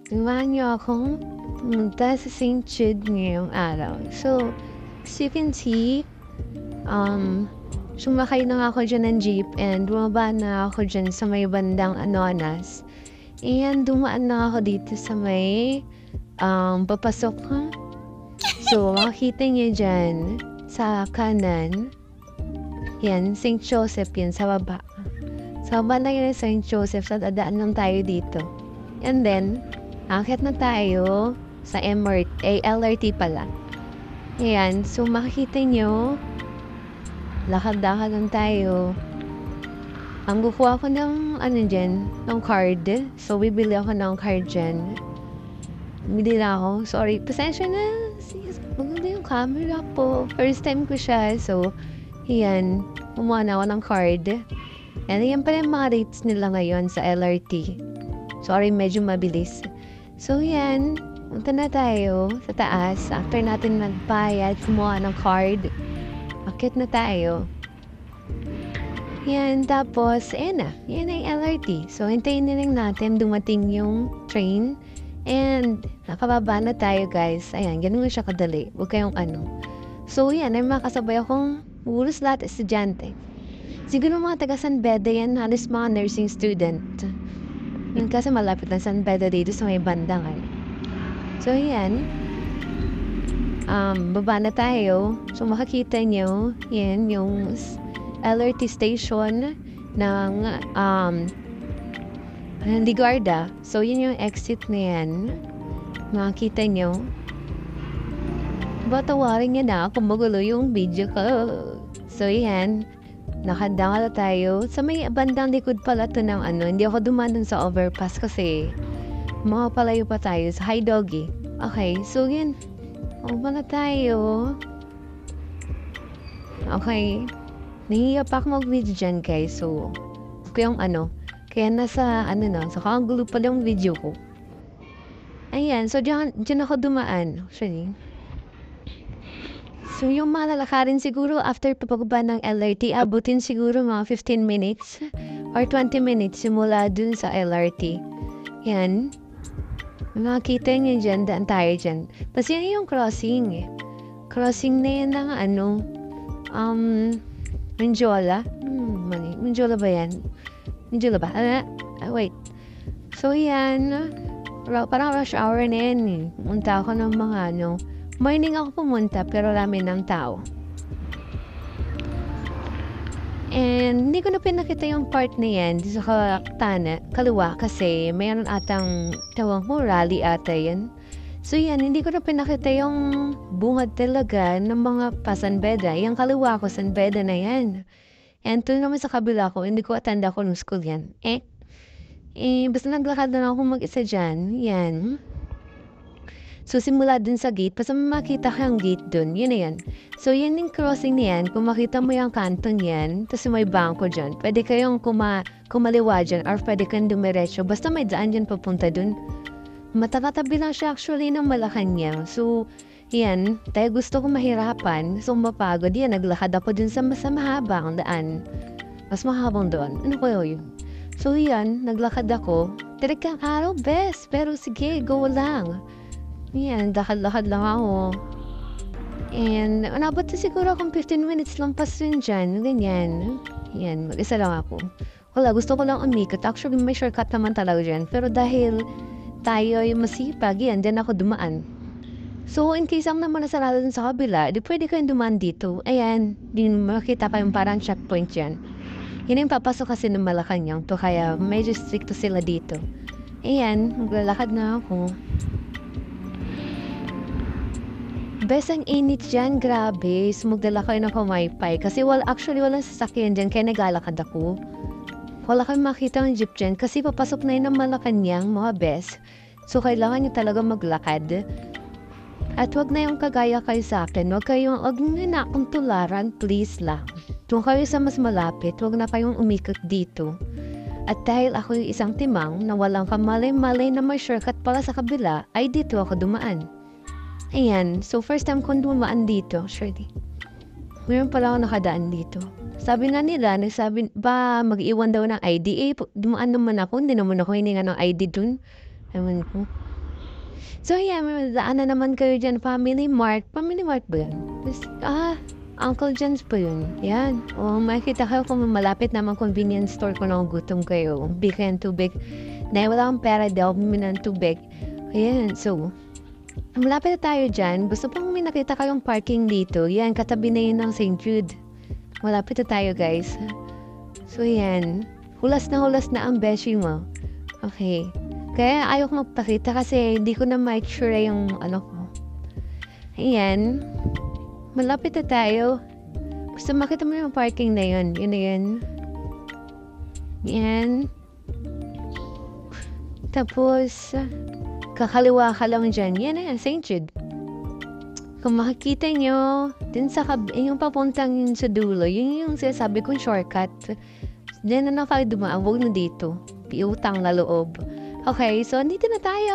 Samahan niyo akong pumunta sa St. Jude ngayong araw. So, as you can see, sumakay na nga ako diyan ng jeep and bumaba na ako diyan sa may bandang Anonas. And dumaan na ako dito sa may papasok. So, makikita niyo diyan sa kanan. Yan, St. Joseph yan, sa baba. Sa baba na yun St. Joseph, sa dadaan lang tayo dito. And then, akit na tayo sa LRT pala. Ayan, so makikita nyo, lakad-lakad lang tayo. Ang kukuha ko ng, ng card. So, bibili ako ng card dyan. Bibili na ako. Sorry, pasensya na. Maganda yung camera po. First time ko siya. So, ayan, kumuha na ako ng card. And ayan pala yung mga rates nila ngayon sa LRT. Sorry, medyo mabilis. So, yan. Punta na tayo sa taas. After natin magbayad, kumuha ng card. Akit na tayo. Yan. Tapos, ayan na. Yan na yung LRT. So, hintayin na lang natin dumating yung train. And, nakababa na tayo, guys. Ayan, ganun siya kadali. Huwag kayong ano. So, yan. Ay makasabay akong ulos lahat estudyante. Siguro mga taga San Beda yan. Halos mga nursing student. Yun kasi malapit na San Beda dito sa may bandangan. So, yan. Baba na tayo. So, makakita nyo, yan, yung LRT station ng Ligarda. So, yun yung exit na yan. Makakita nyo. Batawarin nyo na kung magulo yung video ko. So, yan. Nakadanga tayo. Sa may bandang likod pala to ng hindi ako dumaan sa overpass kasi makapalayo pa tayo sa High Doggy. Okay, so yun. Baba na tayo. Okay. Nahihiya pa ako mag-video dyan, guys. So, yung kaya nasa, sa kagulo pala yung video ko. Ayan, so dyan ako dumaan. Actually. So, yung malalakarin siguro after pagbaba ng LRT, abutin siguro mga 15 minutes or 20 minutes simula dun sa LRT. Yan. Makikita niyo dyan, daan tayo dyan. Tapos yan yung crossing eh. Crossing na yan ng Menjola. Menjola ba yan? Menjola ba? Wait. So, yan. Parang rush hour na yan eh. Punta ako ng mga morning ako pumunta pero rami ng tao. And hindi ko na pinakita yung part na yan sa kaliwa kasi mayroon atang tawag mo rally ata yan. So yan, hindi ko na pinakita yung bungad talaga ng mga San Beda. Yung kaliwa ko, San Beda na yan. And to naman sa kabila ko, hindi ko attenda ko ng school yan. Basta naglakad na ako mag-isa dyan. Yan. So, simula dun sa gate, basta makita ka yung gate dun, yun na yan. So, yan yung crossing na yan, kung makita mo yung kantong yan, tapos may bangko dyan, pwede kayong kumaliwa dyan, or pwede kayong dumiretso, basta may daan dyan papunta dun. Matatatabi lang siya actually ng Malacanang. So, yan, dahil gusto ko mahirapan, so mapagod, yan, naglakad ako dun sa mas mahabang daan. Mas mahabang doon. Ano ko yun? So, yan, naglakad ako. Talagang araw, best, pero sige, go lang. Yan, lakad-lakad lang ako. And, nabot na siguro akong 15 minutes lang pas rin dyan. Ganyan. Yan, mag-isa lang ako. Wala, gusto ko lang umikot. Actually, may shortcut naman talaga dyan. Pero dahil tayo yung masipag, yan, dyan ako dumaan. So, in case ang naman nasarado dun sa kabila, di pwede kayong dumaan dito. Ayan, di makita kayong parang checkpoint dyan. Yan yung papasok kasi ng Malacanang to, kaya medyo stricto sila dito. Ayan, maglalakad na ako. Best ang init dyan, grabe. So, magdala kayo ng wifi. Kasi actually walang sasakyan dyan, kaya naglalakad ako. Wala kayong makita ng jeep dyan, kasi papasok na yun ng Malacanang, mga best. So, kailangan nyo talaga maglakad. At wag na yung kagaya kayo sa akin. Wag na akong tularan, please lang. Kung kayo sa mas malapit, wag na kayong umikot dito. At dahil ako yung isang timang na walang kamalay-malay na may shortcut pala sa kabila, ay dito ako dumaan. Ayan, so first time kong dumaan dito, surely. Ngayon pala ako nakadaan dito. Sabi nga nila, nagsabi ba mag-iwan daw ng ID? Dumaan naman ako, hindi naman ako hininga ng ID dun. Ewan ko. So, ayan, may daanan naman kayo dyan, Family Mart. Family Mart ba yan? Uncle John's pa yun. Yan. O, makikita kayo kung malapit naman convenience store kung nagugutom kayo. Bigyan tubig. Dahil wala akong pera, di ako bumili ng tubig. Ayan, so, malapit na tayo dyan. Gusto pang may nakita kayong parking dito. Yan, katabi na yun ng St. Jude. Malapit na tayo, guys. So, yan. Hulas na ang beshi mo. Okay. Kaya ayaw ko magpakita kasi hindi ko na make sure yung ano ko. Ayan. Malapit na tayo. Gusto makita mo yung parking na yun. Yun na yun. Yan. Tapos, kakaliwa ka lang dyan. Yan na yan, St. Jude. Kung makikita nyo, din sa yung papuntang yun sa dulo, yun yung sinasabi kong shortcut. Diyan na kayo dumaan, huwag na dito. Piutang na loob. Okay, so andito na tayo.